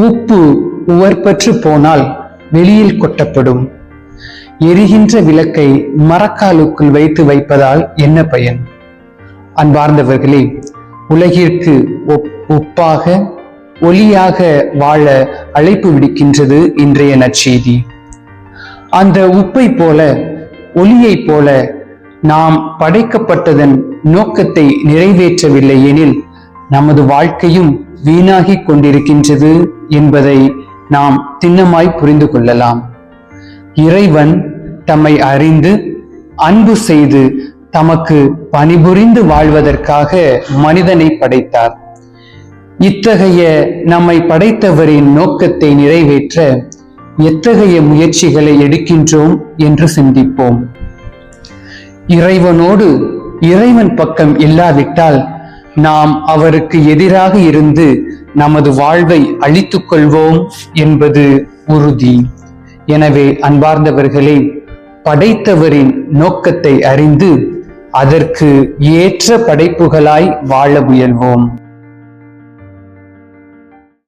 உப்பு உவர்பற்று போனால் வெளியில் கொட்டப்படும். எரிகின்ற விளக்கை மரக்காலுக்குள் வைப்பதால் என்ன பயன்? அன்பார்ந்தவர்களே, உலகிற்கு உப்பாக ஒளியாக வாழ அழைப்பு விடுக்கின்றது இன்றைய நற்செய்தி. அந்த உப்பை போல, ஒளியை போல நாம் படைக்கப்பட்டதன் நோக்கத்தை நிறைவேற்றவில்லை எனில் நமது வாழ்க்கையும் வீணாகி கொண்டிருக்கின்றது என்பதை நாம் திண்ணமாய் புரிந்து கொள்ளலாம். இறைவன் தம்மை அறிந்து அன்பு செய்து தமக்கு பணிபுரிந்து வாழ்வதற்காக மனிதனை படைத்தார். இத்தகைய நம்மை படைத்தவரின் நோக்கத்தை நிறைவேற்ற எத்தகைய முயற்சிகளை எடுக்கின்றோம் என்று சிந்திப்போம். இறைவனோடு இறைவன் பக்கம் இல்லாவிட்டால் நாம் அவருக்கு எதிராக இருந்து நமது வாழ்வை அழித்துக் கொள்வோம் என்பது உறுதி. எனவே அன்பார்ந்தவர்களே, படைத்தவரின் நோக்கத்தை அறிந்து அதற்கு ஏற்ற படைப்புகளாய் வாழ முயல்வோம்.